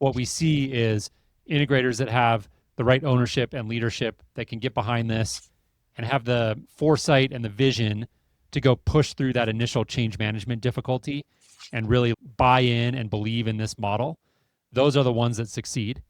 what we see is integrators that have the right ownership and leadership that can get behind this and have the foresight and the vision to go push through that initial change management difficulty and really buy in and believe in this model. Those are the ones that succeed.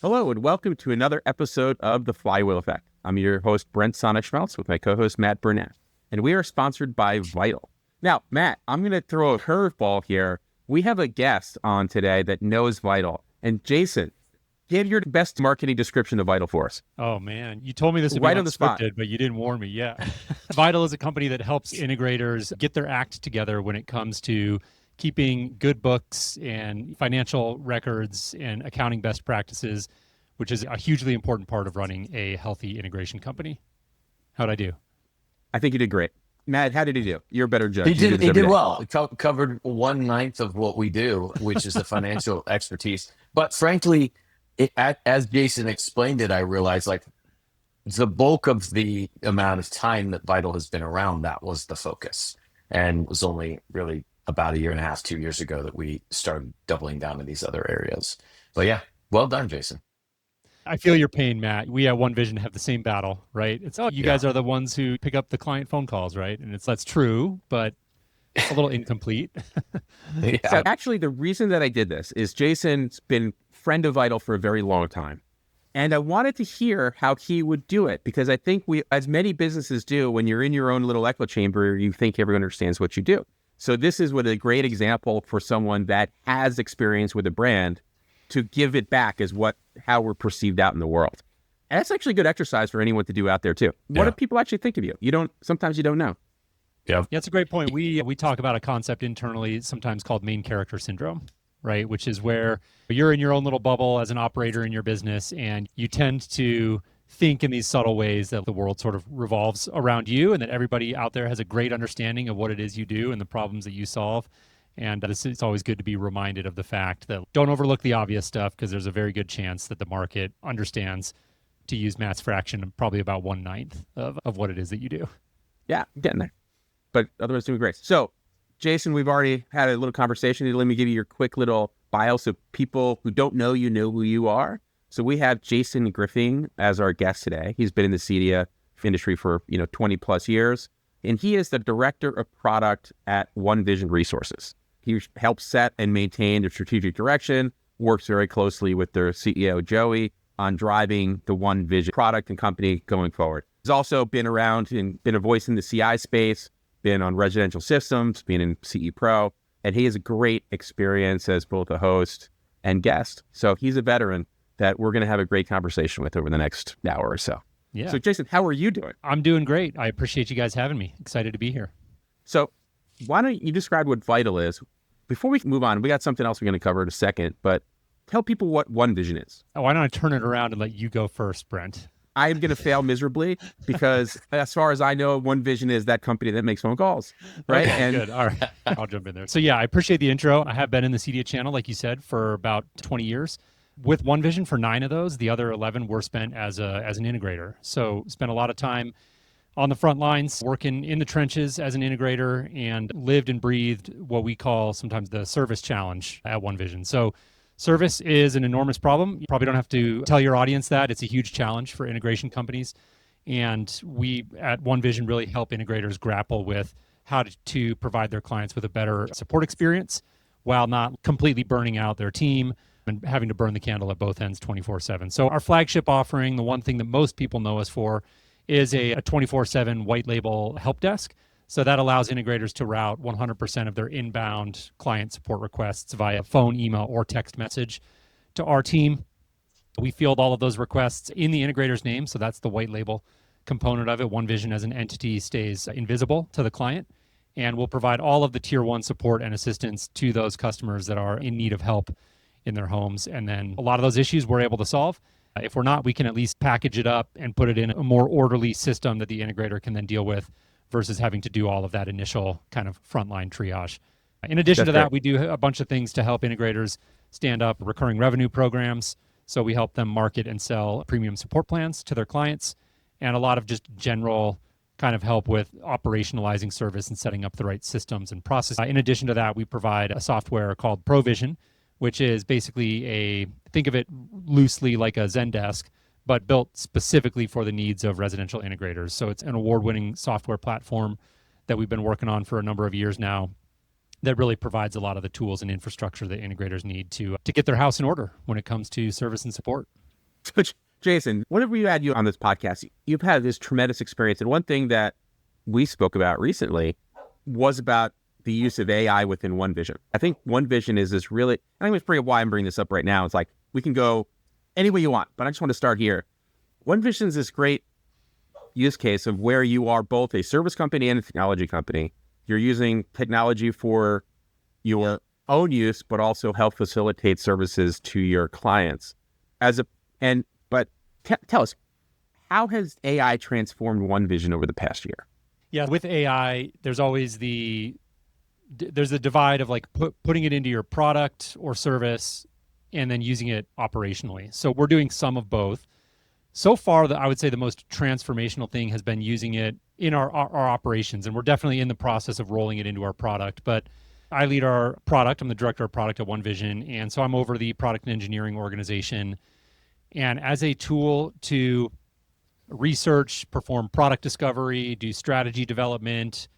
Hello, and welcome to another episode of the Flywheel Effect. I'm your host, Brent Sonnek-Schmelz, with my co-host, Matt Bernath, and we are sponsored by Vital. Now, Matt, I'm going to throw a curveball here. We have a guest on today that knows Vital. And Jason, give your best marketing description of Vital for us. Oh, man. You told me this would right be on the spot, but you didn't warn me. Yeah. Vital is a company that helps integrators get their act together when it comes to keeping good books and financial records and accounting best practices, which is a hugely important part of running a healthy integration company. How'd I do? I think you did great. Matt, how did he do? You're a better judge. He did well. He covered 1/9 of what we do, which is the financial expertise. But frankly, as Jason explained it, I realized like the bulk of the amount of time that Vital has been around, that was the focus. And it was only really about 1.5 years, 2 years ago that we started doubling down in these other areas. But yeah, well done, Jason. I feel your pain, Matt. We at OneVision have the same battle, right? It's, you guys are the ones who pick up the client phone calls, right? And that's true, but it's a little incomplete. So actually, the reason that I did this is Jason's been friend of Vital for a very long time. And I wanted to hear how he would do it, because I think as many businesses do, when you're in your own little echo chamber, you think everyone understands what you do. So this is a great example for someone that has experience with a brand to give it back as how we're perceived out in the world. And that's actually a good exercise for anyone to do out there too. What do people actually think of you? Sometimes you don't know. Yeah, that's a great point. We talk about a concept internally, sometimes called main character syndrome, right? Which is where you're in your own little bubble as an operator in your business, and you tend to think in these subtle ways that the world sort of revolves around you and that everybody out there has a great understanding of what it is you do and the problems that you solve. And it's always good to be reminded of the fact that don't overlook the obvious stuff, because there's a very good chance that the market understands, to use Matt's fraction, probably about 1/9 of what it is that you do. Yeah, I'm getting there. But otherwise doing great. So, Jason, we've already had a little conversation. Let me give you your quick little bio so people who don't know you know who you are. So we have Jason Griffing as our guest today. He's been in the CEDIA industry for 20 plus years. And he is the director of product at OneVision Resources. He helps set and maintain the strategic direction, works very closely with their CEO, Joey, on driving the OneVision product and company going forward. He's also been around and been a voice in the CI space, been on residential systems, been in CE Pro, and he has a great experience as both a host and guest. So he's a veteran that we're going to have a great conversation with over the next hour or so. Yeah. So Jason, how are you doing? I'm doing great. I appreciate you guys having me. Excited to be here. So why don't you describe what Vital is? Before we move on, we got something else we're going to cover in a second, but tell people what OneVision is. Why don't I turn it around and let you go first, Brent? I am going to fail miserably because as far as I know, OneVision is that company that makes phone calls, right? Okay, good. All right. I'll jump in there. So yeah, I appreciate the intro. I have been in the CEDIA channel, like you said, for about 20 years. With OneVision for 9 of those, the other 11 were spent as an integrator. So spent a lot of time on the front lines, working in the trenches as an integrator, and lived and breathed what we call sometimes the service challenge at OneVision. So service is an enormous problem. You probably don't have to tell your audience that. It's a huge challenge for integration companies. And we at OneVision really help integrators grapple with how to provide their clients with a better support experience while not completely burning out their team and having to burn the candle at both ends 24/7. So our flagship offering, the one thing that most people know us for, is a 24/7 white label help desk. So that allows integrators to route 100% of their inbound client support requests via phone, email, or text message to our team. We field all of those requests in the integrator's name. So that's the white label component of it. OneVision as an entity stays invisible to the client. And we'll provide all of the tier 1 support and assistance to those customers that are in need of help in their homes. And then a lot of those issues we're able to solve. If we're not, we can at least package it up and put it in a more orderly system that the integrator can then deal with versus having to do all of that initial kind of frontline triage. In addition to that, we do a bunch of things to help integrators stand up recurring revenue programs. So we help them market and sell premium support plans to their clients, and a lot of just general kind of help with operationalizing service and setting up the right systems and processes. In addition to that, we provide a software called ProVision, which is basically think of it loosely like a Zendesk, but built specifically for the needs of residential integrators. So it's an award-winning software platform that we've been working on for a number of years now that really provides a lot of the tools and infrastructure that integrators need to get their house in order when it comes to service and support. Jason, whenever we had you on this podcast, you've had this tremendous experience. And one thing that we spoke about recently was about the use of AI within OneVision. I think OneVision is this really, I think it's pretty why I'm bringing this up right now. It's like, we can go any way you want, but I just want to start here. OneVision is this great use case of where you are both a service company and a technology company. You're using technology for your own use, but also help facilitate services to your clients. Tell us, how has AI transformed OneVision over the past year? Yeah, with AI, there's always there's a divide of like putting it into your product or service and then using it operationally. So we're doing some of both. So far, I would say the most transformational thing has been using it in our operations, and we're definitely in the process of rolling it into our product. But I lead our product. I'm the director of product at OneVision, and so I'm over the product and engineering organization. And as a tool to research, perform product discovery, do strategy development,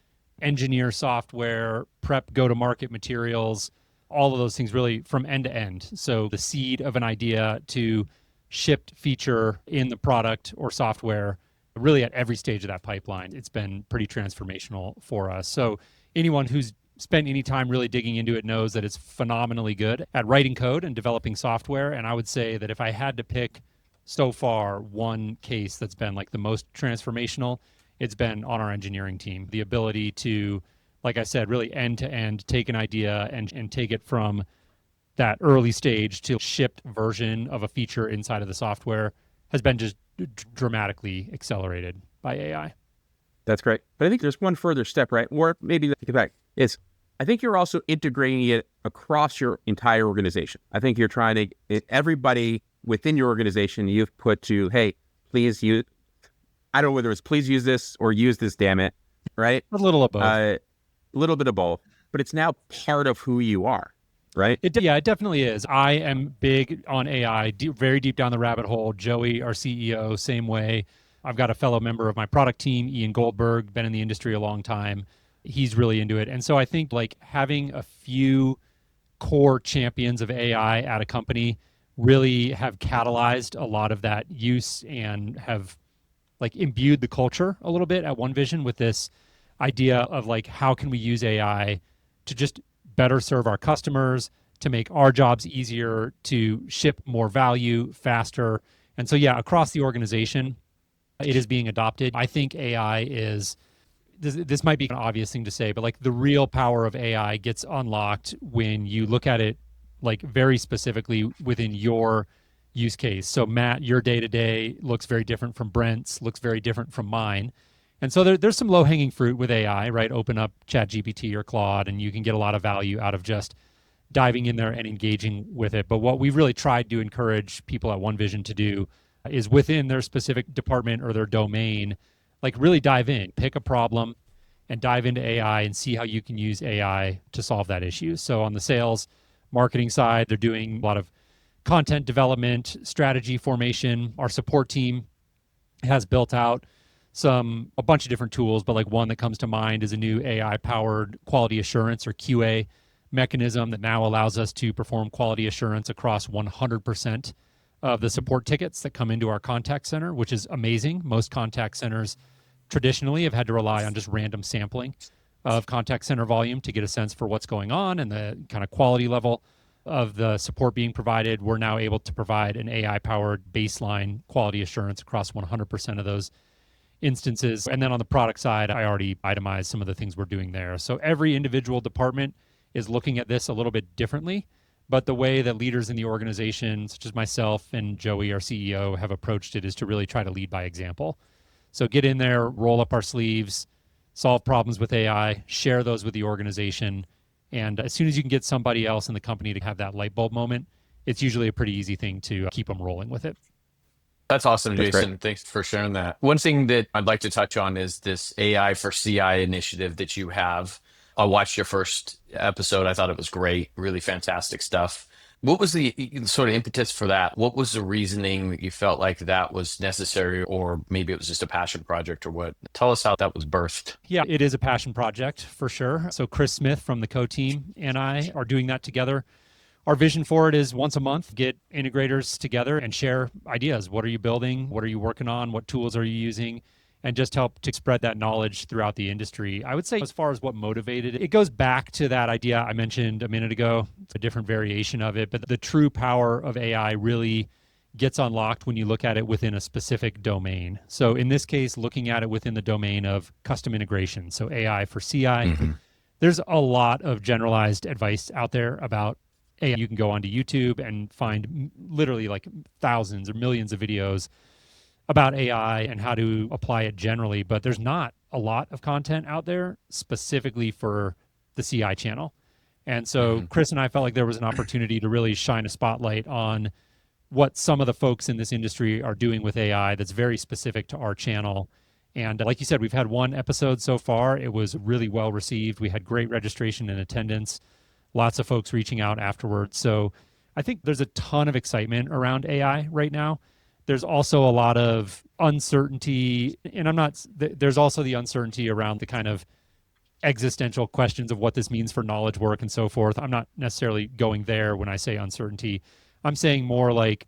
engineer software, prep go-to-market materials, all of those things really from end to end. So the seed of an idea to shipped feature in the product or software, really at every stage of that pipeline, it's been pretty transformational for us. So anyone who's spent any time really digging into it knows that it's phenomenally good at writing code and developing software. And I would say that if I had to pick so far one case that's been like the most transformational, it's been on our engineering team. The ability to, like I said, really end to end, take an idea and take it from that early stage to shipped version of a feature inside of the software has been just dramatically accelerated by AI. That's great. But I think there's one further step, right? Or maybe take it back. I think you're also integrating it across your entire organization. I think you're trying to, everybody within your organization, you've put to, hey, please use, I don't know whether it's please use this or use this, damn it, right? A little of both. A little bit of both, but it's now part of who you are, right? It definitely is. I am big on AI, very deep down the rabbit hole. Joey, our CEO, same way. I've got a fellow member of my product team, Ian Goldberg, been in the industry a long time. He's really into it. And so I think like having a few core champions of AI at a company really have catalyzed a lot of that use and have like imbued the culture a little bit at OneVision with this idea of like, how can we use AI to just better serve our customers, to make our jobs easier, to ship more value faster. And so, yeah, across the organization, it is being adopted. I think AI is, this might be an obvious thing to say, but like the real power of AI gets unlocked when you look at it like very specifically within your use case. So Matt, your day-to-day looks very different from Brent's, looks very different from mine. And so there's some low-hanging fruit with AI, right? Open up ChatGPT or Claude, and you can get a lot of value out of just diving in there and engaging with it. But what we've really tried to encourage people at OneVision to do is within their specific department or their domain, like really dive in, pick a problem and dive into AI and see how you can use AI to solve that issue. So on the sales marketing side, they're doing a lot of content development, strategy formation. Our support team has built out a bunch of different tools, but like one that comes to mind is a new AI-powered quality assurance or QA mechanism that now allows us to perform quality assurance across 100% of the support tickets that come into our contact center, which is amazing. Most contact centers traditionally have had to rely on just random sampling of contact center volume to get a sense for what's going on and the kind of quality level of the support being provided. We're now able to provide an AI-powered baseline quality assurance across 100% of those instances. And then on the product side, I already itemized some of the things we're doing there. So every individual department is looking at this a little bit differently, but the way that leaders in the organization, such as myself and Joey, our CEO, have approached it is to really try to lead by example. So get in there, roll up our sleeves, solve problems with AI, share those with the organization. And as soon as you can get somebody else in the company to have that light bulb moment, it's usually a pretty easy thing to keep them rolling with it. That's awesome, That's Jason. great. Thanks for sharing that. One thing that I'd like to touch on is this AI for CI initiative that you have. I watched your first episode. I thought it was great, really fantastic stuff. What was the sort of impetus for that? What was the reasoning that you felt like that was necessary, or maybe it was just a passion project or what? Tell us how that was birthed. Yeah, it is a passion project for sure. So Chris Smith from the co-team and I are doing that together. Our vision for it is once a month, get integrators together and share ideas. What are you building? What are you working on? What tools are you using? And just help to spread that knowledge throughout the industry. I would say as far as what motivated it, it goes back to that idea I mentioned a minute ago. It's a different variation of it, but the true power of AI really gets unlocked when you look at it within a specific domain. So in this case, looking at it within the domain of custom integration, so AI for CI. There's a lot of generalized advice out there about AI. You can go onto YouTube and find literally like thousands or millions of videos about AI and how to apply it generally, but there's not a lot of content out there specifically for the CI channel. And so Chris and I felt like there was an opportunity to really shine a spotlight on what some of the folks in this industry are doing with AI that's very specific to our channel. And like you said, we've had one episode so far. It was really well received. We had great registration and attendance, lots of folks reaching out afterwards. So I think there's a ton of excitement around AI right now. There's also a lot of uncertainty, and there's also the uncertainty around the kind of existential questions of what this means for knowledge work and so forth. I'm not necessarily going there when I say uncertainty. I'm saying more like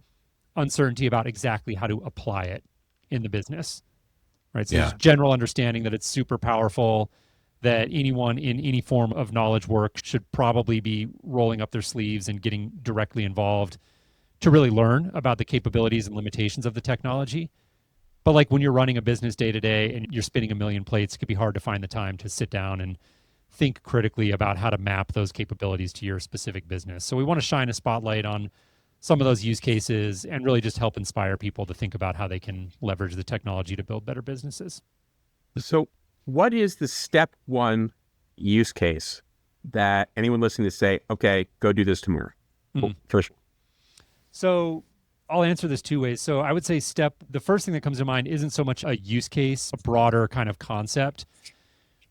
uncertainty about exactly how to apply it in the business, right? So there's general understanding that it's super powerful, that anyone in any form of knowledge work should probably be rolling up their sleeves and getting directly involved to really learn about the capabilities and limitations of the technology. But like when you're running a business day to day and you're spinning a million plates, it could be hard to find the time to sit down and think critically about how to map those capabilities to your specific business. So we want to shine a spotlight on some of those use cases and really just help inspire people to think about how they can leverage the technology to build better businesses. So what is the step one use case that anyone listening to say, okay, go do this tomorrow? First. So I'll answer this two ways. So I would say the first thing that comes to mind isn't so much a use case, a broader kind of concept,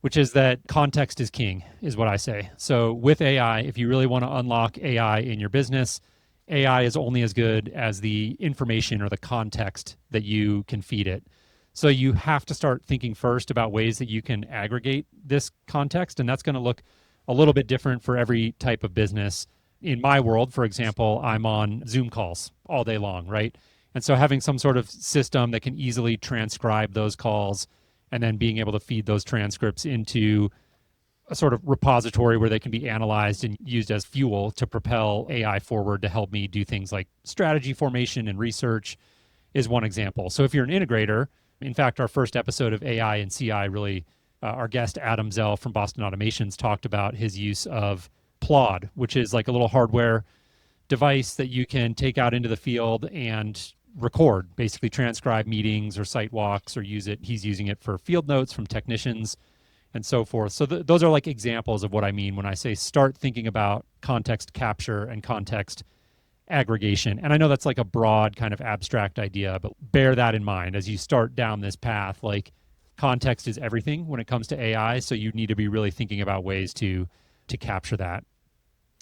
which is that context is king, is what I say. So with AI, if you really want to unlock AI in your business, AI is only as good as the information or the context that you can feed it. So you have to start thinking first about ways that you can aggregate this context, and that's going to look a little bit different for every type of business. In my world, for example, I'm on Zoom calls all day long, right? And so having some sort of system that can easily transcribe those calls and then being able to feed those transcripts into a sort of repository where they can be analyzed and used as fuel to propel AI forward to help me do things like strategy formation and research is one example. So if you're an integrator, in fact, our first episode of AI and CI really, our guest Adam Zell from Boston Automations talked about his use of Plod, which is like a little hardware device that you can take out into the field and record, basically transcribe meetings or site walks or use it. He's using it for field notes from technicians and so forth. So those are like examples of what I mean when I say start thinking about context capture and context aggregation. And I know that's like a broad kind of abstract idea, but bear that in mind as you start down this path. Like context is everything when it comes to AI. So you need to be really thinking about ways to capture that.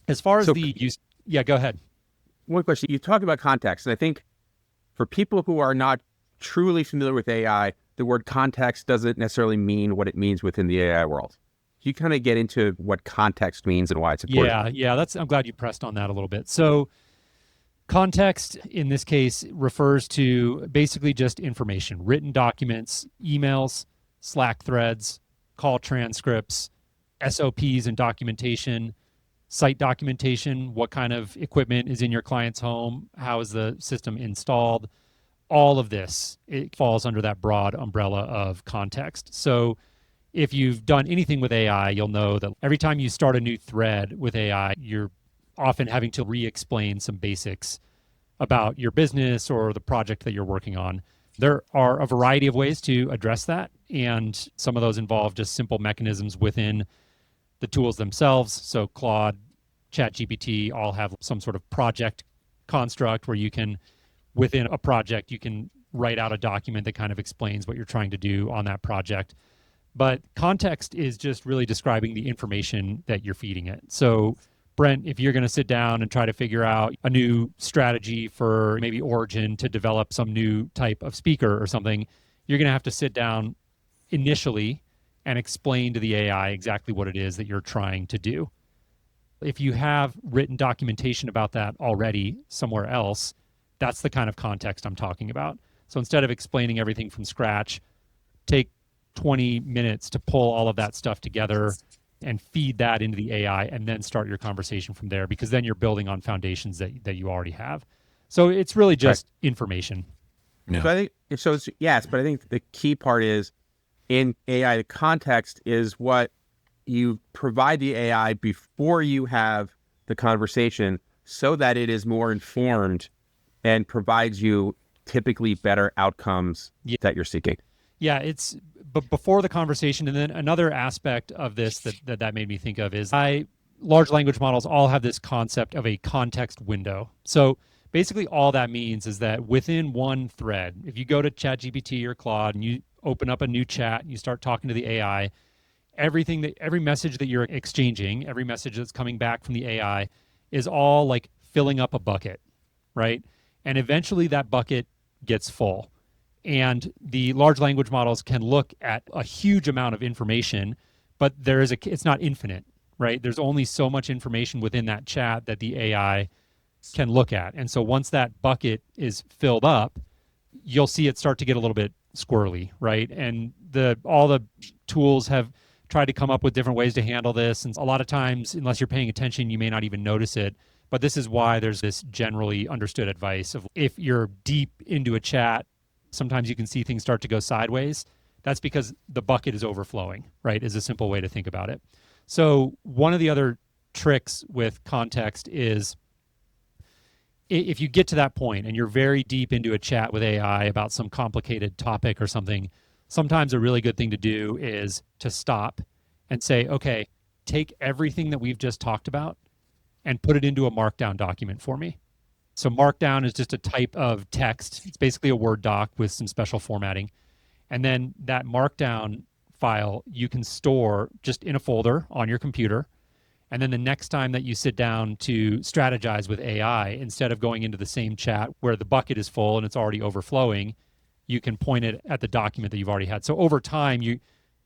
As far as the use, go ahead. One question. You talk about context, and I think for people who are not truly familiar with AI, the word context doesn't necessarily mean what it means within the AI world. You kind of get into what context means and why it's important. Yeah. I'm glad you pressed on that a little bit. So context in this case refers to basically just information, written documents, emails, Slack threads, call transcripts, SOPs and documentation, site documentation, what kind of equipment is in your client's home, how is the system installed, all of this, it falls under that broad umbrella of context. So if you've done anything with AI, you'll know that every time you start a new thread with AI, you're often having to re-explain some basics about your business or the project that you're working on. There are a variety of ways to address that, and some of those involve just simple mechanisms within the tools themselves. So Claude, ChatGPT all have some sort of project construct where you can, within a project, you can write out a document that kind of explains what you're trying to do on that project. But context is just really describing the information that you're feeding it. So Brent, if you're going to sit down and try to figure out a new strategy for maybe Origin to develop some new type of speaker or something, you're going to have to sit down initially and explain to the AI exactly what it is that you're trying to do. If you have written documentation about that already somewhere else, that's the kind of context I'm talking about. So instead of explaining everything from scratch, take 20 minutes to pull all of that stuff together and feed that into the AI and then start your conversation from there, because then you're building on foundations that you already have. So it's really just information. Yeah. So I think yes, but I think the key part is in AI, the context is what you provide the AI before you have the conversation so that it is more informed and provides you typically better outcomes that you're seeking. Yeah, it's but before the conversation. And then another aspect of this that made me think of is large language models all have this concept of a context window. So basically all that means is that within one thread, if you go to ChatGPT or Claude and you open up a new chat and you start talking to the AI, every message that you're exchanging, every message that's coming back from the AI is all like filling up a bucket, right? And eventually that bucket gets full. And the large language models can look at a huge amount of information, but it's not infinite, right? There's only so much information within that chat that the AI can look at. And so once that bucket is filled up, you'll see it start to get a little bit squirrely, right? And all the tools have tried to come up with different ways to handle this. And a lot of times, unless you're paying attention, you may not even notice it. But this is why there's this generally understood advice of if you're deep into a chat, sometimes you can see things start to go sideways. That's because the bucket is overflowing, right? Is a simple way to think about it. So one of the other tricks with context is if you get to that point and you're very deep into a chat with AI about some complicated topic or something, sometimes a really good thing to do is to stop and say, okay, take everything that we've just talked about and put it into a markdown document for me. So markdown is just a type of text. It's basically a Word doc with some special formatting. And then that markdown file you can store just in a folder on your computer. And then the next time that you sit down to strategize with AI, instead of going into the same chat where the bucket is full and it's already overflowing, you can point it at the document that you've already had. So over time,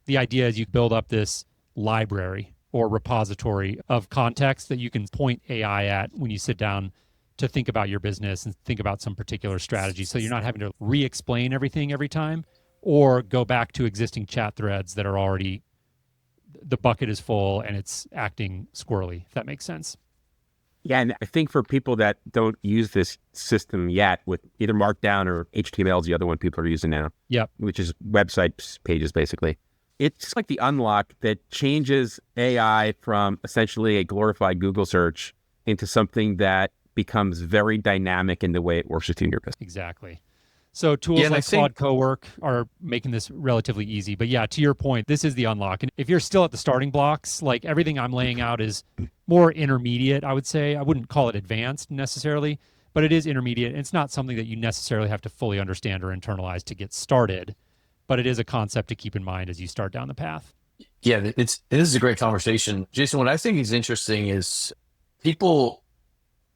the idea is you build up this library or repository of context that you can point AI at when you sit down to think about your business and think about some particular strategy. So you're not having to re-explain everything every time or go back to existing chat threads that are already, the bucket is full and it's acting squirrely, if that makes sense. Yeah, and I think for people that don't use this system yet with either Markdown or HTML is the other one people are using now, which is website pages basically. It's like the unlock that changes AI from essentially a glorified Google search into something that becomes very dynamic in the way it works within your business. Exactly. So tools like Claude Cowork are making this relatively easy. But yeah, to your point, this is the unlock. And if you're still at the starting blocks, like everything I'm laying out is more intermediate, I would say. I wouldn't call it advanced necessarily, but it is intermediate. It's not something that you necessarily have to fully understand or internalize to get started, but it is a concept to keep in mind as you start down the path. Yeah, this is a great conversation. Jason, what I think is interesting is people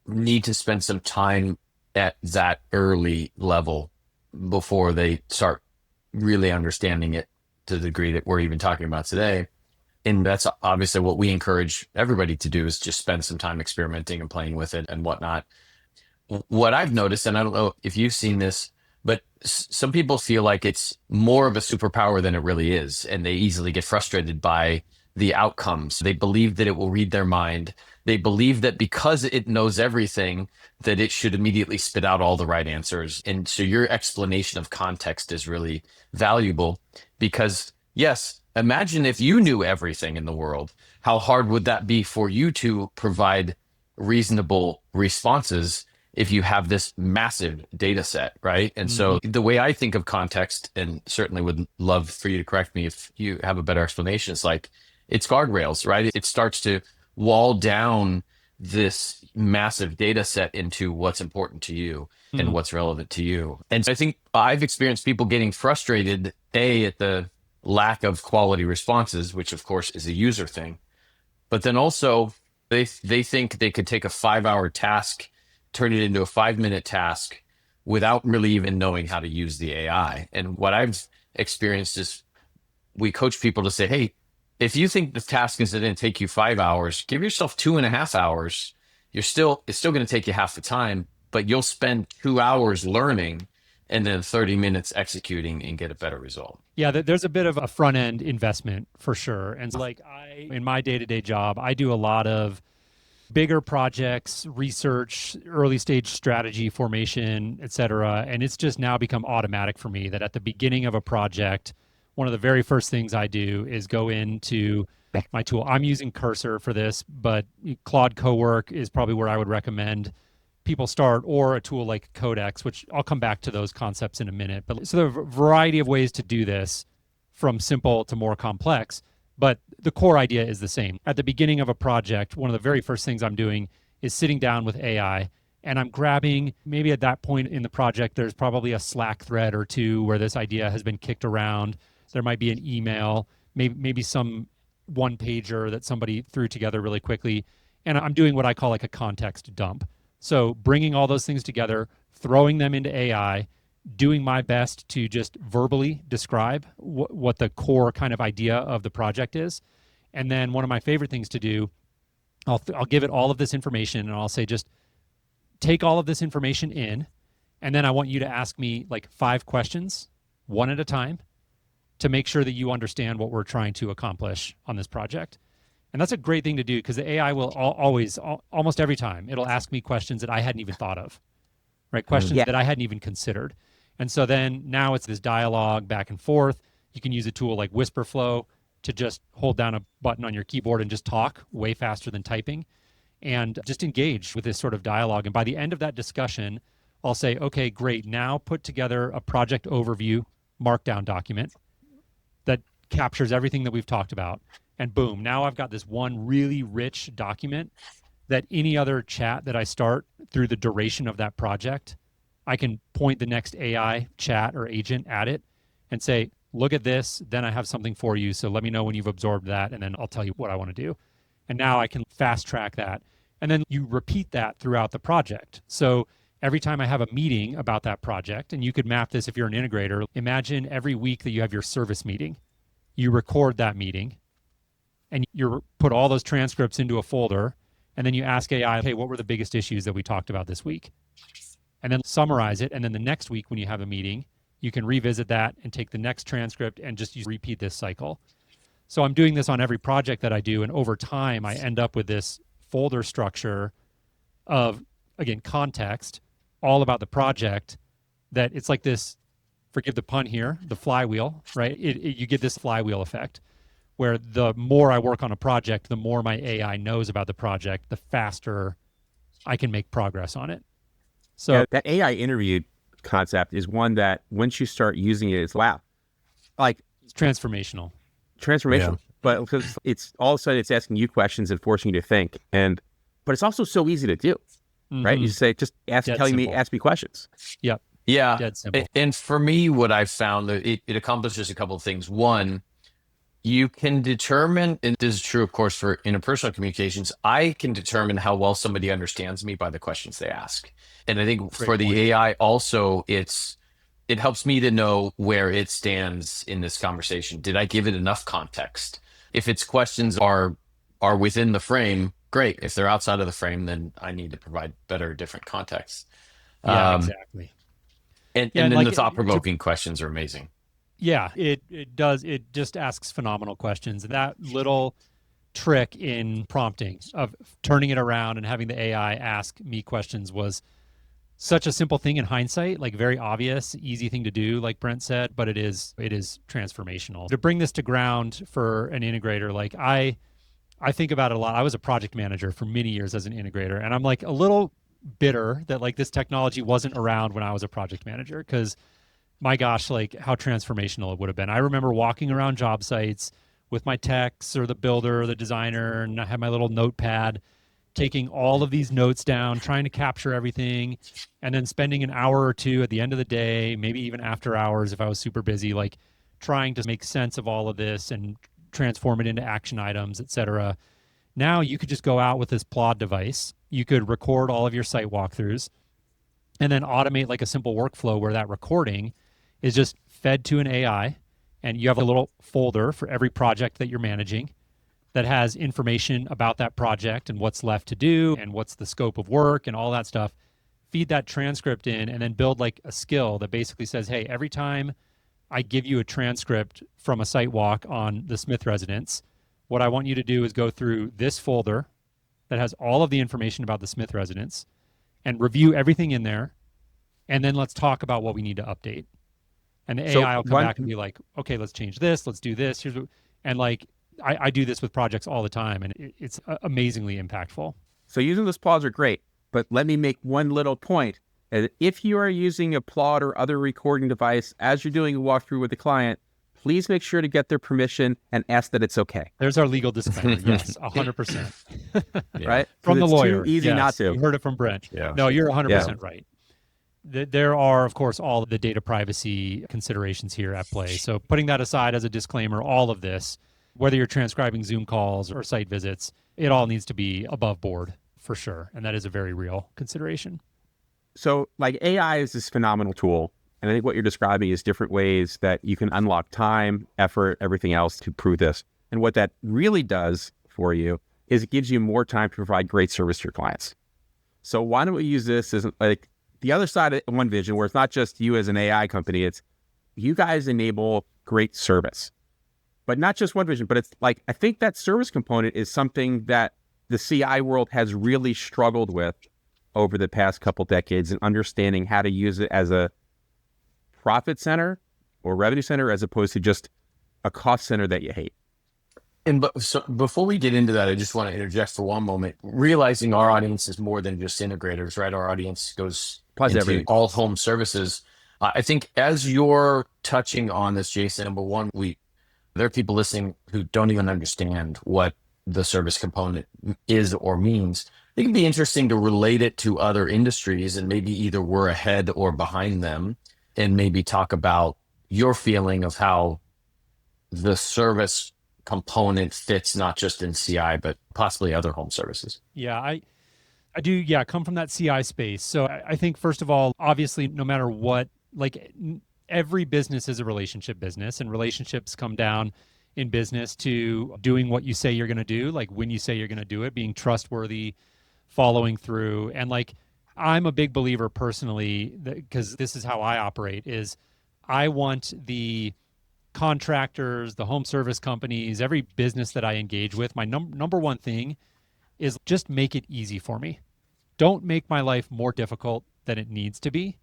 need to spend some time at that early level before they start really understanding it to the degree that we're even talking about today. And that's obviously what we encourage everybody to do, is just spend some time experimenting and playing with it and whatnot. What I've noticed, and I don't know if you've seen this, but some people feel like it's more of a superpower than it really is. And they easily get frustrated by the outcomes. They believe that it will read their mind. They believe that because it knows everything, that it should immediately spit out all the right answers. And so your explanation of context is really valuable because, yes, imagine if you knew everything in the world, how hard would that be for you to provide reasonable responses if you have this massive data set, right? And so the way I think of context, and certainly would love for you to correct me if you have a better explanation, it's like it's guardrails, right? It starts to wall down this massive data set into what's important to you. and what's relevant to you. And I think I've experienced people getting frustrated, at the lack of quality responses, which of course is a user thing, but then also they think they could take a 5-hour task, turn it into a 5-minute task without really even knowing how to use the AI. And what I've experienced is we coach people to say, hey, if you think the task is going to take you 5 hours, give yourself 2.5 hours. It's still going to take you half the time, but you'll spend 2 hours learning and then 30 minutes executing and get a better result. Yeah, there's a bit of a front end investment for sure. And like in my day-to-day job, I do a lot of bigger projects, research, early stage strategy formation, et cetera. And it's just now become automatic for me that at the beginning of a project, one of the very first things I do is go into my tool. I'm using Cursor for this, but Claude Cowork is probably where I would recommend people start, or a tool like Codex, which I'll come back to those concepts in a minute. But so there are a variety of ways to do this, from simple to more complex, but the core idea is the same. At the beginning of a project, one of the very first things I'm doing is sitting down with AI, and I'm grabbing, maybe at that point in the project, there's probably a Slack thread or two where this idea has been kicked around. There might be an email, maybe some one pager that somebody threw together really quickly. And I'm doing what I call like a context dump. So bringing all those things together, throwing them into AI, doing my best to just verbally describe what the core kind of idea of the project is. And then one of my favorite things to do, I'll give it all of this information, and I'll say, just take all of this information in, and then I want you to ask me like 5 questions, one at a time, to make sure that you understand what we're trying to accomplish on this project. And that's a great thing to do, because the AI will almost every time, it'll ask me questions that I hadn't even thought of, right? Questions that I hadn't even considered. And so then now it's this dialogue back and forth. You can use a tool like Whisperflow to just hold down a button on your keyboard and just talk way faster than typing, and just engage with this sort of dialogue. And by the end of that discussion, I'll say, okay, great. Now put together a project overview markdown document that captures everything that we've talked about. And boom, now I've got this one really rich document that any other chat that I start through the duration of that project, I can point the next AI chat or agent at it and say, look at this, then I have something for you. So let me know when you've absorbed that, and then I'll tell you what I want to do. And now I can fast track that. And then you repeat that throughout the project. So every time I have a meeting about that project, and you could map this if you're an integrator, imagine every week that you have your service meeting, you record that meeting, and you put all those transcripts into a folder, and then you ask AI, hey, what were the biggest issues that we talked about this week? And then summarize it. And then the next week when you have a meeting, you can revisit that and take the next transcript and just repeat this cycle. So I'm doing this on every project that I do. And over time, I end up with this folder structure of, again, context, all about the project, that it's like this, forgive the pun here, the flywheel, right? You get this flywheel effect, where the more I work on a project, the more my AI knows about the project, the faster I can make progress on it. So yeah, that AI interview concept is one that once you start using it, it's wow, like it's transformational. Yeah. But because it's all of a sudden it's asking you questions and forcing you to think, but it's also so easy to do, right? You just say, just ask me questions. Yep. Yeah. Dead simple. And for me, what I've found, it accomplishes a couple of things. One, you can determine, and this is true, of course, for interpersonal communications, I can determine how well somebody understands me by the questions they ask. And I think for the AI also, it helps me to know where it stands in this conversation. Did I give it enough context? If its questions are within the frame, great. If they're outside of the frame, then I need to provide better, different context. Yeah, exactly. And then like, the thought-provoking questions are amazing. Yeah, it does. It just asks phenomenal questions. And that little trick in prompting of turning it around and having the AI ask me questions was such a simple thing in hindsight, like very obvious, easy thing to do, like Brent said, but it is transformational. To bring this to ground for an integrator, like I think about it a lot. I was a project manager for many years as an integrator, and I'm like a little bitter that like this technology wasn't around when I was a project manager, because my gosh, like how transformational it would have been. I remember walking around job sites with my techs or the builder or the designer, and I had my little notepad, taking all of these notes down, trying to capture everything, and then spending an hour or two at the end of the day, maybe even after hours if I was super busy, like trying to make sense of all of this and transform it into action items, et cetera. Now you could just go out with this Plod device. You could record all of your site walkthroughs and then automate like a simple workflow where that recording is just fed to an AI, and you have a little folder for every project that you're managing that has information about that project and what's left to do and what's the scope of work and all that stuff. Feed that transcript in and then build like a skill that basically says, hey, every time I give you a transcript from a site walk on the Smith residence, what I want you to do is go through this folder that has all of the information about the Smith residence and review everything in there. And then let's talk about what we need to update. And the AI will come back and be like, okay, let's change this. Let's do this. Here's what, and like, I do this with projects all the time, and it's amazingly impactful. So using those plods are great, but let me make one little point. If you are using a plod or other recording device as you're doing a walkthrough with the client, please make sure to get their permission and ask that it's okay. There's our legal disclaimer. Yes, 100%. Right? From the lawyer. Too easy not to. You heard it from Brent. Yeah. No, you're 100% right. There are, of course, all the data privacy considerations here at play. So putting that aside as a disclaimer, all of this, whether you're transcribing Zoom calls or site visits, it all needs to be above board for sure. And that is a very real consideration. So like AI is this phenomenal tool. And I think what you're describing is different ways that you can unlock time, effort, everything else to prove this. And what that really does for you is it gives you more time to provide great service to your clients. So why don't we use this as like the other side of OneVision, where it's not just you as an AI company, it's you guys enable great service. But not just OneVision, but it's like, I think that service component is something that the CI world has really struggled with over the past couple decades in understanding how to use it as a profit center or revenue center as opposed to just a cost center that you hate. So before we get into that, I just want to interject for one moment, realizing our audience is more than just integrators, right? Our audience goes into everything. All home services. I think as you're touching on this, Jason, number one, there are people listening who don't even understand what the service component is or means. I think it'd be interesting to relate it to other industries, and maybe either we're ahead or behind them, and maybe talk about your feeling of how the service component fits not just in CI, but possibly other home services. Yeah, I do, come from that CI space. So I think, first of all, obviously, no matter what, like every business is a relationship business, and relationships come down in business to doing what you say you're going to do, like when you say you're going to do it, being trustworthy, following through. And like, I'm a big believer personally, because this is how I operate, is I want the contractors, the home service companies, every business that I engage with, my number one thing is just make it easy for me. Don't make my life more difficult than it needs to be.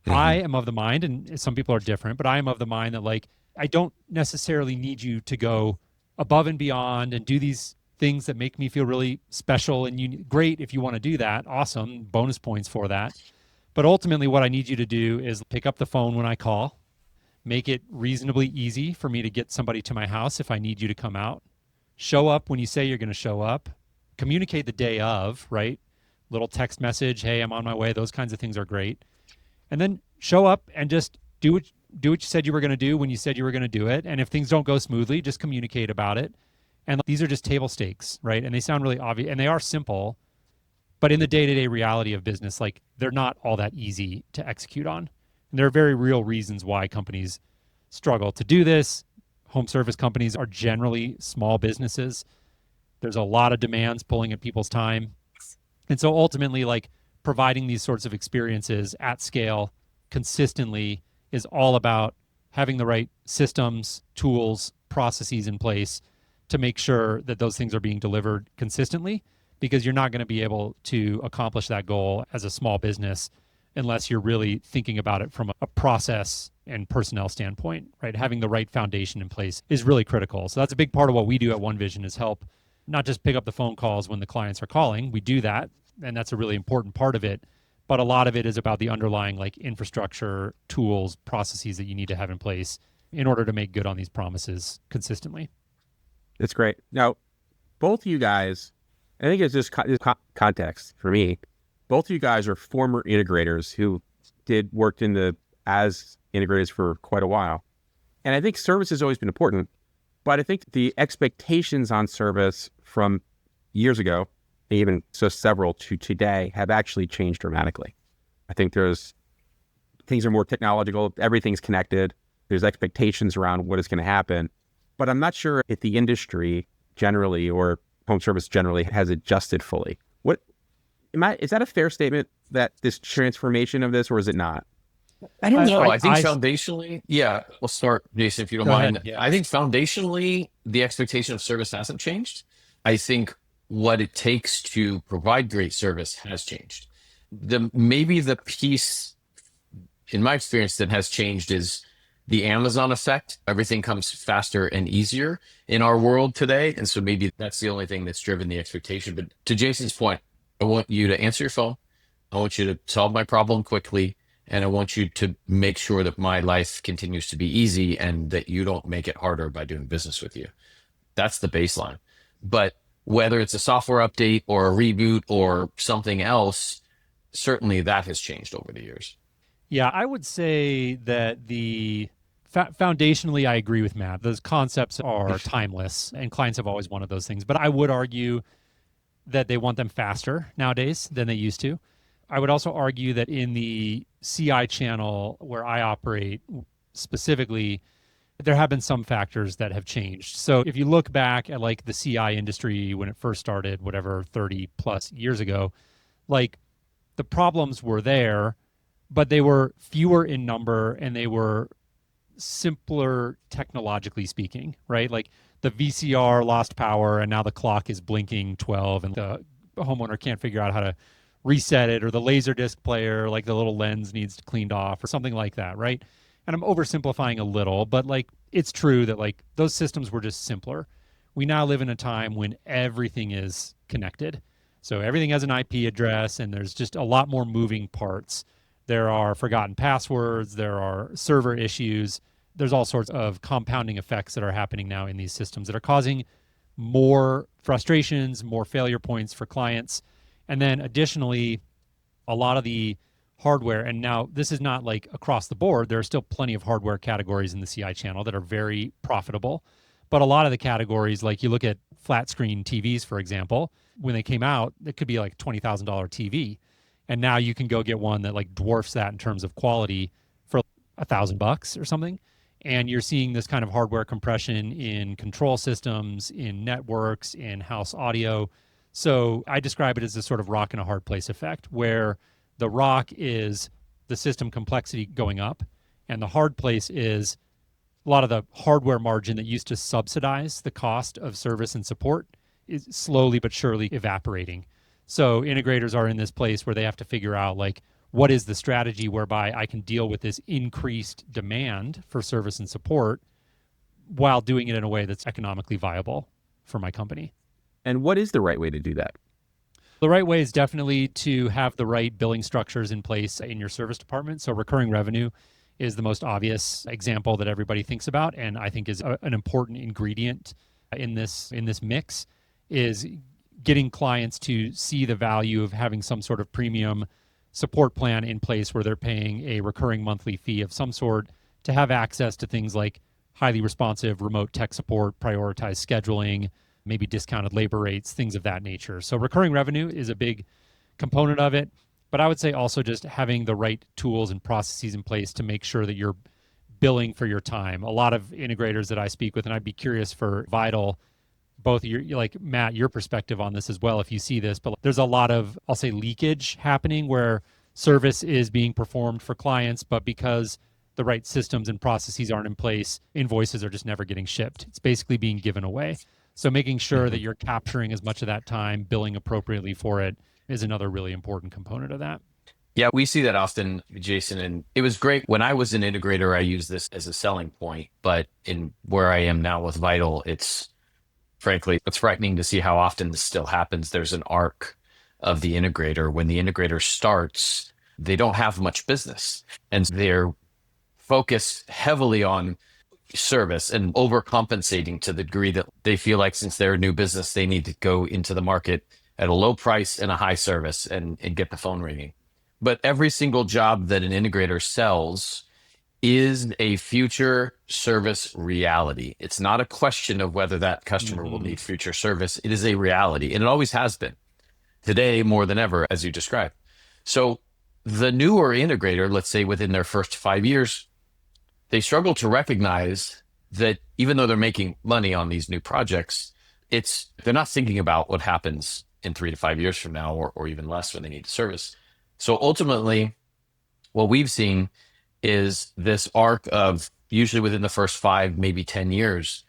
I am of the mind, and some people are different, but I am of the mind that like, I don't necessarily need you to go above and beyond and do these things that make me feel really special and great. If you want to do that, awesome, bonus points for that. But ultimately what I need you to do is pick up the phone when I call, make it reasonably easy for me to get somebody to my house if I need you to come out, show up when you say you're going to show up, communicate the day of, right? Little text message, hey, I'm on my way. Those kinds of things are great. And then show up and just do what you said you were going to do when you said you were going to do it. And if things don't go smoothly, just communicate about it. And these are just table stakes, right? And they sound really obvious, and they are simple, but in the day-to-day reality of business, like they're not all that easy to execute on. And there are very real reasons why companies struggle to do this. Home service companies are generally small businesses. There's a lot of demands pulling at people's time. And so ultimately, like providing these sorts of experiences at scale consistently is all about having the right systems, tools, processes in place to make sure that those things are being delivered consistently, because you're not going to be able to accomplish that goal as a small business unless you're really thinking about it from a process and personnel standpoint, right? Having the right foundation in place is really critical. So that's a big part of what we do at OneVision, is help not just pick up the phone calls when the clients are calling. We do that, and that's a really important part of it. But a lot of it is about the underlying like infrastructure, tools, processes that you need to have in place in order to make good on these promises consistently. That's great. Now, both you guys I think it's just context for me. Both of you guys are former integrators who worked as integrators for quite a while. And I think service has always been important, but I think the expectations on service from years ago, even so several to today, have actually changed dramatically. I think things are more technological, everything's connected, there's expectations around what is going to happen, but I'm not sure if the industry generally or home service generally has adjusted fully. Is that a fair statement, that this transformation of this, or is it not? I don't know. I think foundationally, yeah, we'll start, Jason, if you don't mind. Yeah. I think foundationally, the expectation of service hasn't changed. I think what it takes to provide great service has changed. Maybe the piece, in my experience, that has changed is the Amazon effect. Everything comes faster and easier in our world today. And so maybe that's the only thing that's driven the expectation. But to Jason's point, I want you to answer your phone. I want you to solve my problem quickly. And I want you to make sure that my life continues to be easy and that you don't make it harder by doing business with you. That's the baseline. But whether it's a software update or a reboot or something else, certainly that has changed over the years. Yeah, I would say that foundationally, I agree with Matt. Those concepts are timeless, and clients have always wanted those things. But I would argue that they want them faster nowadays than they used to. I would also argue that in the CI channel where I operate specifically, there have been some factors that have changed. So if you look back at like the CI industry when it first started, whatever, 30 plus years ago, like the problems were there, but they were fewer in number and they were simpler technologically speaking, right? Like the VCR lost power and now the clock is blinking 12 and the homeowner can't figure out how to reset it, or the Laserdisc player, like the little lens needs cleaned off or something like that, right? And I'm oversimplifying a little, but like it's true that like those systems were just simpler. We now live in a time when everything is connected. So everything has an IP address and there's just a lot more moving parts. There are forgotten passwords, there are server issues, there's all sorts of compounding effects that are happening now in these systems that are causing more frustrations, more failure points for clients. And then additionally, a lot of the hardware, and now this is not like across the board, there are still plenty of hardware categories in the CI channel that are very profitable. But a lot of the categories, like you look at flat screen TVs, for example, when they came out, it could be like $20,000 TV. And now you can go get one that like dwarfs that in terms of quality for $1,000 or something. And you're seeing this kind of hardware compression in control systems, in networks, in house audio. So I describe it as a sort of rock and a hard place effect, where the rock is the system complexity going up, and the hard place is a lot of the hardware margin that used to subsidize the cost of service and support is slowly but surely evaporating. So integrators are in this place where they have to figure out like, what is the strategy whereby I can deal with this increased demand for service and support while doing it in a way that's economically viable for my company. And what is the right way to do that? The right way is definitely to have the right billing structures in place in your service department. So recurring revenue is the most obvious example that everybody thinks about, and I think is an important ingredient in this mix, is getting clients to see the value of having some sort of premium support plan in place where they're paying a recurring monthly fee of some sort to have access to things like highly responsive remote tech support, prioritized scheduling, maybe discounted labor rates, things of that nature. So recurring revenue is a big component of it, but I would say also just having the right tools and processes in place to make sure that you're billing for your time. A lot of integrators that I speak with, and I'd be curious for Vital, both your, like Matt, your perspective on this as well, if you see this, but there's a lot of, I'll say, leakage happening where service is being performed for clients, but because the right systems and processes aren't in place, invoices are just never getting shipped. It's basically being given away. So making sure that you're capturing as much of that time, billing appropriately for it, is another really important component of that. Yeah, we see that often, Jason, and it was great. When I was an integrator, I used this as a selling point, but in where I am now with Vital, frankly, it's frightening to see how often this still happens. There's an arc of the integrator. When the integrator starts, they don't have much business, and they're focused heavily on service and overcompensating to the degree that they feel like since they're a new business, they need to go into the market at a low price and a high service and get the phone ringing. But every single job that an integrator sells is a future service reality. It's not a question of whether that customer will need future service. It is a reality, and it always has been. Today, more than ever, as you described. So the newer integrator, let's say within their first 5 years, they struggle to recognize that even though they're making money on these new projects, they're not thinking about what happens in 3 to 5 years from now, or even less when they need service. So ultimately, what we've seen is this arc of usually within the first 5, maybe 10 years,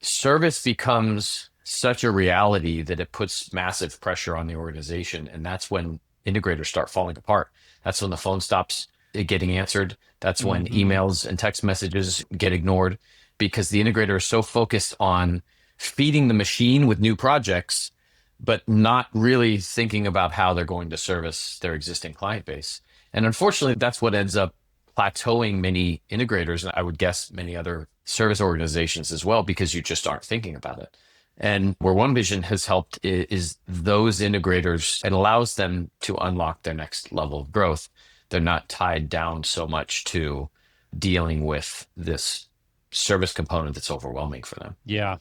service becomes such a reality that it puts massive pressure on the organization. And that's when integrators start falling apart. That's when the phone stops getting answered. That's when emails and text messages get ignored, because the integrator is so focused on feeding the machine with new projects, but not really thinking about how they're going to service their existing client base. And unfortunately, that's what ends up plateauing many integrators, and I would guess many other service organizations as well, because you just aren't thinking about it. And where OneVision has helped is those integrators, and allows them to unlock their next level of growth. They're not tied down so much to dealing with this service component that's overwhelming for them. Yeah.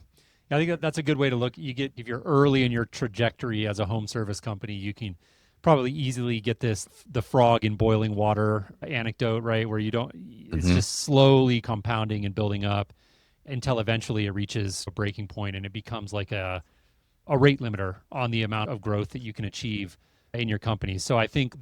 I think that's a good way to look. If you're early in your trajectory as a home service company, you can probably easily get the frog in boiling water anecdote, right? Where it's just slowly compounding and building up until eventually it reaches a breaking point and it becomes like a rate limiter on the amount of growth that you can achieve in your company. So I think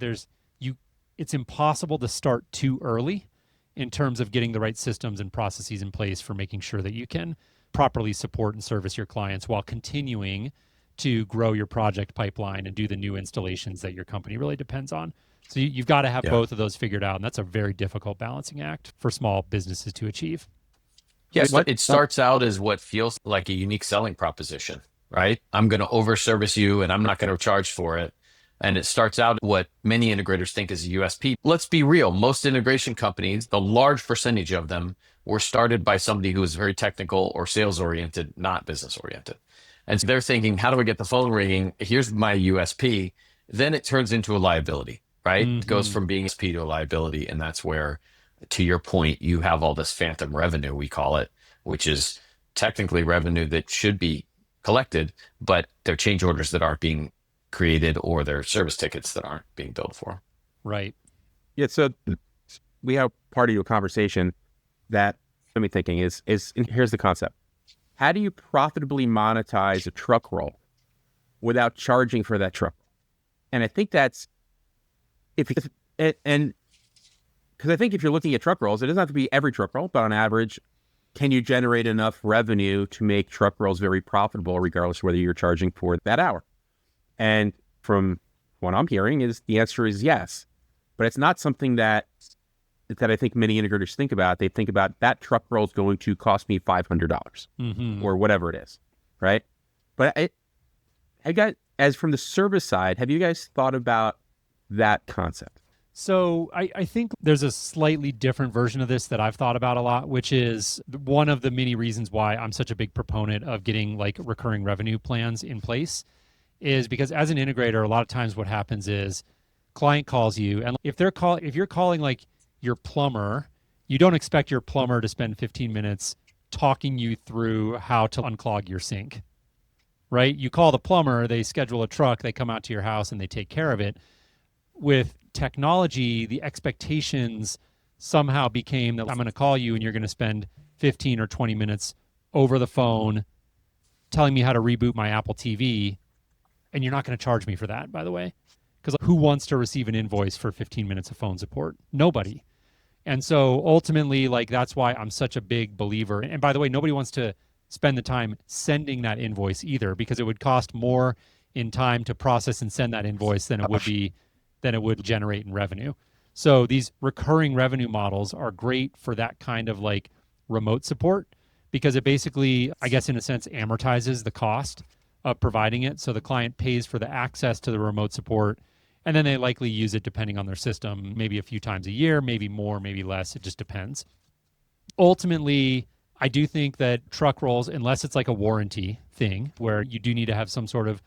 it's impossible to start too early in terms of getting the right systems and processes in place for making sure that you can properly support and service your clients while continuing to grow your project pipeline and do the new installations that your company really depends on. So you've got to have both of those figured out. And that's a very difficult balancing act for small businesses to achieve. Yes, it starts out as what feels like a unique selling proposition, right? I'm going to overservice you and I'm not going to charge for it. And it starts out what many integrators think is a USP. Let's be real. Most integration companies, the large percentage of them, were started by somebody who was very technical or sales oriented, not business oriented. And so they're thinking, how do I get the phone ringing? Here's my USP. Then it turns into a liability, right? It goes from being a USP to a liability. And that's where, to your point, you have all this phantom revenue, we call it, which is technically revenue that should be collected, but they're change orders that aren't being created, or their service tickets that aren't being billed for. Right. Yeah. So we have part of your conversation that got me thinking is and here's the concept. How do you profitably monetize a truck roll without charging for that truck? And I think that's because I think if you're looking at truck rolls, it doesn't have to be every truck roll, but on average, can you generate enough revenue to make truck rolls very profitable, regardless of whether you're charging for that hour? And from what I'm hearing is the answer is yes, but it's not something that I think many integrators think about. They think about that truck roll is going to cost me $500 or whatever it is, right? But I got, as from the service side, have you guys thought about that concept? So I think there's a slightly different version of this that I've thought about a lot, which is one of the many reasons why I'm such a big proponent of getting like recurring revenue plans in place, is because as an integrator, a lot of times what happens is client calls you, and if you're calling like your plumber, you don't expect your plumber to spend 15 minutes talking you through how to unclog your sink, right? You call the plumber, they schedule a truck, they come out to your house and they take care of it. With technology, the expectations somehow became that I'm going to call you and you're going to spend 15 or 20 minutes over the phone telling me how to reboot my Apple TV. And you're not going to charge me for that, by the way, because who wants to receive an invoice for 15 minutes of phone support? Nobody. And so ultimately, like, that's why I'm such a big believer. And by the way, nobody wants to spend the time sending that invoice either, because it would cost more in time to process and send that invoice than it would generate in revenue. So these recurring revenue models are great for that kind of like remote support, because it basically, I guess in a sense, amortizes the cost of providing it. So the client pays for the access to the remote support, and then they likely use it depending on their system, maybe a few times a year, maybe more, maybe less. It just depends. Ultimately, I do think that truck rolls, unless it's like a warranty thing where you do need to have some sort of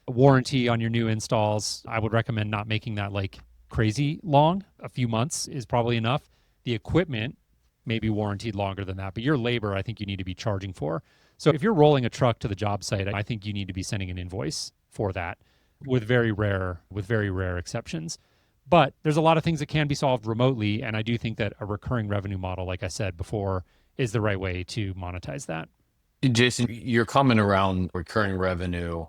Warranty on your new installs, I would recommend not making that like crazy long. A few months is probably enough. The equipment may be warranted longer than that, but your labor, I think you need to be charging for. So if you're rolling a truck to the job site, I think you need to be sending an invoice for that with very rare exceptions. But there's a lot of things that can be solved remotely. And I do think that a recurring revenue model, like I said before, is the right way to monetize that. Jason, your comment around recurring revenue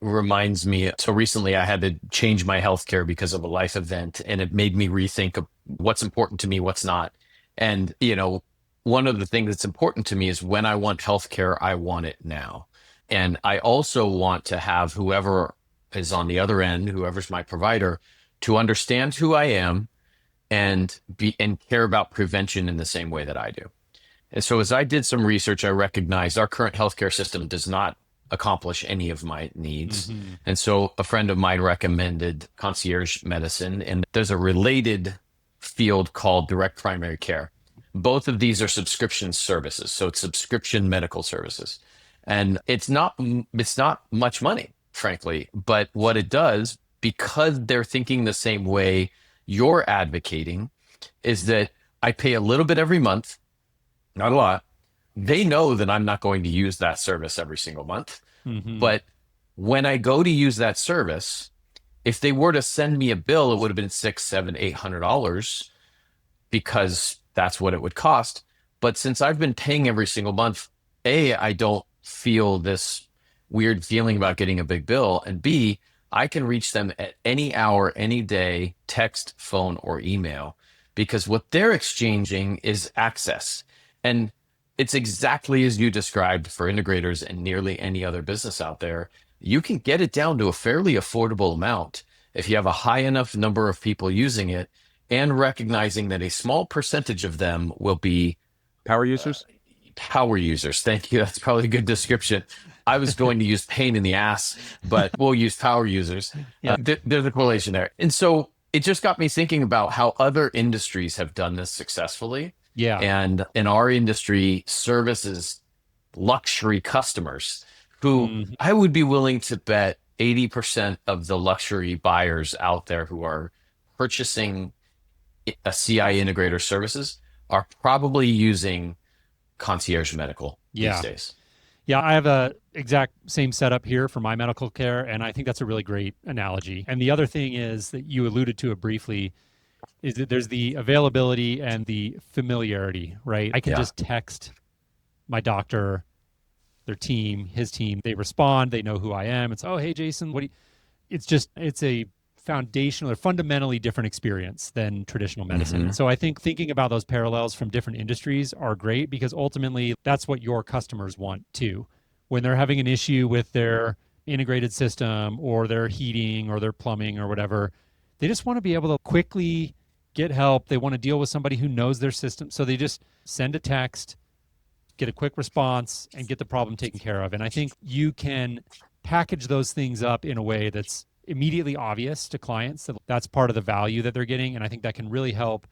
reminds me. So recently I had to change my healthcare because of a life event, and it made me rethink of what's important to me, what's not. And, one of the things that's important to me is when I want healthcare, I want it now. And I also want to have whoever is on the other end, whoever's my provider, to understand who I am and care about prevention in the same way that I do. And so as I did some research, I recognized our current healthcare system does not accomplish any of my needs. Mm-hmm. And so a friend of mine recommended concierge medicine, and there's a related field called direct primary care. Both of these are subscription services. So it's subscription medical services. And it's not much money, frankly, but what it does, because they're thinking the same way you're advocating, is that I pay a little bit every month, not a lot. They know that I'm not going to use that service every single month. Mm-hmm. But when I go to use that service, if they were to send me a bill, it would have been $600, $700, $800 because that's what it would cost. But since I've been paying every single month, A, I don't feel this weird feeling about getting a big bill. And B, I can reach them at any hour, any day, text, phone, or email, because what they're exchanging is access. And it's exactly as you described for integrators and nearly any other business out there. You can get it down to a fairly affordable amount if you have a high enough number of people using it and recognizing that a small percentage of them will be power users. Power users. Thank you. That's probably a good description. I was going to use pain in the ass, but we'll use power users. Yeah. There's a correlation there. And so it just got me thinking about how other industries have done this successfully. Yeah. And in our industry, services luxury customers who I would be willing to bet 80% of the luxury buyers out there who are purchasing a CI integrator services are probably using concierge medical these days. Yeah, I have a exact same setup here for my medical care, and I think that's a really great analogy. And the other thing is that you alluded to it briefly, is that there's the availability and the familiarity, right? I can just text my doctor, their team, his team. They respond. They know who I am. It's, oh, hey, Jason, it's a foundational or fundamentally different experience than traditional medicine. Mm-hmm. So I think thinking about those parallels from different industries are great, because ultimately that's what your customers want too. When they're having an issue with their integrated system or their heating or their plumbing or whatever, they just want to be able to quickly get help. They want to deal with somebody who knows their system. So they just send a text, get a quick response, and get the problem taken care of. And I think you can package those things up in a way that's immediately obvious to clients that that's part of the value that they're getting. And I think that can really help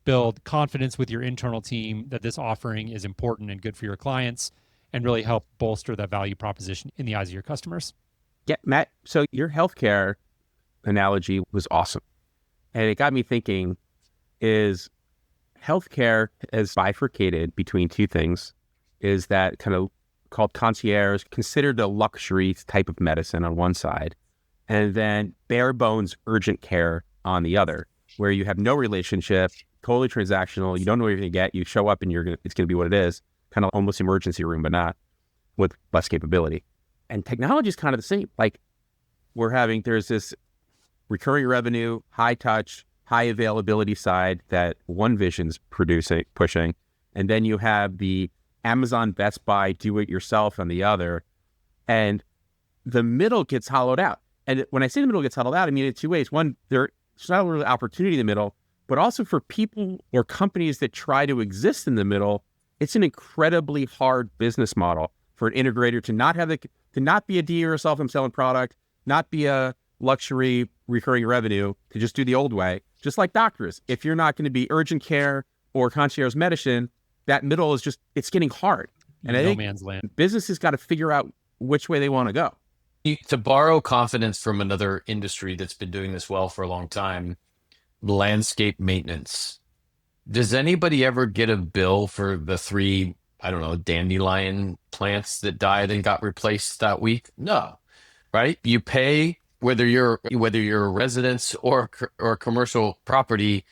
build confidence with your internal team that this offering is important and good for your clients, and really help bolster that value proposition in the eyes of your customers. Yeah, Matt, so your healthcare analogy was awesome. And it got me thinking, is healthcare is bifurcated between two things, is that kind of called concierge, considered a luxury type of medicine on one side, and then bare bones urgent care on the other, where you have no relationship, totally transactional. You don't know what you're going to get. You show up and it's going to be what it is, kind of almost emergency room, but not with less capability. And technology is kind of the same. Like there's this recurring revenue, high touch, high availability side that OneVision's pushing. And then you have the Amazon, Best Buy, do it yourself on the other. And the middle gets hollowed out. And when I say the middle gets hollowed out, I mean in two ways. One, there's not really opportunity in the middle, but also for people or companies that try to exist in the middle, it's an incredibly hard business model for an integrator to not be a do-it-yourself and selling product, not be a luxury recurring revenue, to just do the old way. Just like doctors, if you're not going to be urgent care or concierge medicine, that middle is it's getting hard. And I think man's land. Businesses got to figure out which way they want to go. To borrow confidence from another industry that's been doing this well for a long time, landscape maintenance. Does anybody ever get a bill for the 3, I don't know, dandelion plants that died and got replaced that week? No, right? You pay whether you're a residence or commercial property.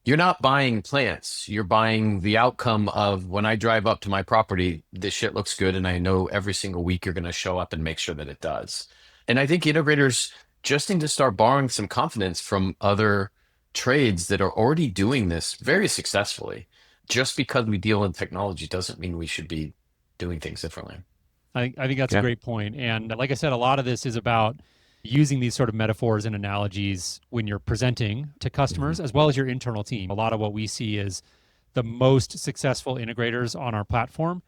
You're not buying plants. You're buying the outcome of when I drive up to my property, this shit looks good, and I know every single week you're going to show up and make sure that it does. And I think integrators just need to start borrowing some confidence from other trades that are already doing this very successfully. Just because we deal in technology doesn't mean we should be doing things differently. I think that's a great point. And like I said, a lot of this is about using these sort of metaphors and analogies when you're presenting to customers as well as your internal team. A lot of what we see is the most successful integrators on our platform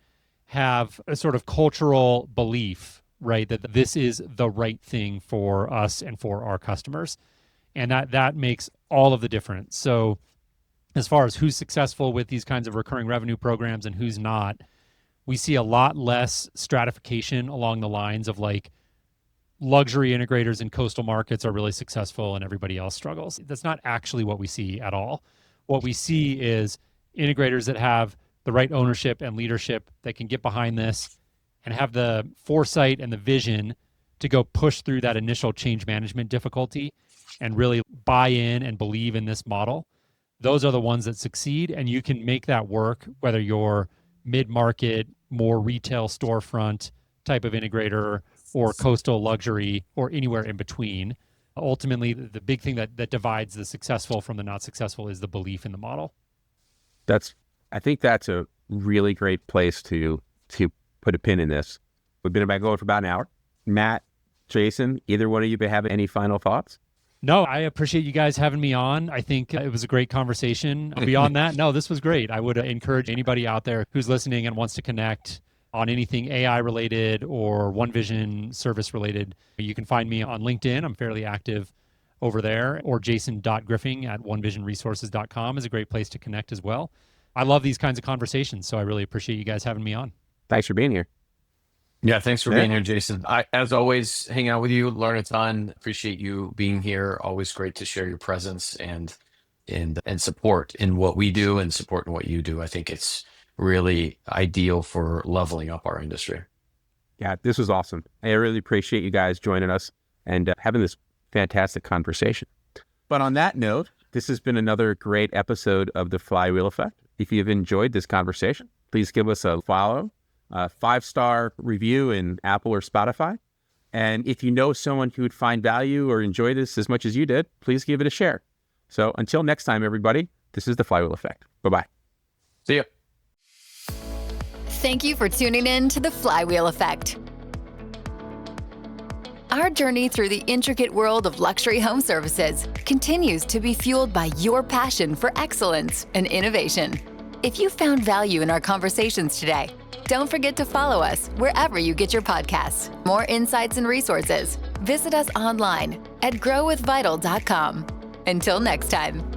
have a sort of cultural belief, right, that this is the right thing for us and for our customers. And that makes all of the difference. So as far as who's successful with these kinds of recurring revenue programs and who's not, we see a lot less stratification along the lines of like luxury integrators in coastal markets are really successful and everybody else struggles. That's not actually what we see at all. What we see is integrators that have the right ownership and leadership that can get behind this and have the foresight and the vision to go push through that initial change management difficulty and really buy in and believe in this model. Those are the ones that succeed, and you can make that work whether you're mid-market, more retail storefront type of integrator or coastal luxury or anywhere in between. Ultimately, the big thing that divides the successful from the not successful is the belief in the model. I think that's a really great place to put a pin in this. We've been going for about an hour. Matt, Jason, either one of you have any final thoughts? No, I appreciate you guys having me on. I think it was a great conversation. Beyond that, no, this was great. I would encourage anybody out there who's listening and wants to connect on anything AI related or OneVision service related. You can find me on LinkedIn. I'm fairly active over there, or jason.griffing at onevisionresources.com is a great place to connect as well. I love these kinds of conversations, so I really appreciate you guys having me on. Thanks for being here. Yeah, thanks for being here, Jason. I, as always, hang out with you, learn a ton. Appreciate you being here. Always great to share your presence and support in what we do and support in what you do. I think it's really ideal for leveling up our industry. Yeah, this was awesome. I really appreciate you guys joining us and having this fantastic conversation. But on that note, this has been another great episode of the Flywheel Effect. If you've enjoyed this conversation, please give us a follow, a 5-star review in Apple or Spotify. And if you know someone who would find value or enjoy this as much as you did, please give it a share. So until next time, everybody, this is the Flywheel Effect. Bye-bye. See ya. Thank you for tuning in to the Flywheel Effect. Our journey through the intricate world of luxury home services continues to be fueled by your passion for excellence and innovation. If you found value in our conversations today, don't forget to follow us wherever you get your podcasts. More insights and resources. Visit us online at growwithvital.com. Until next time.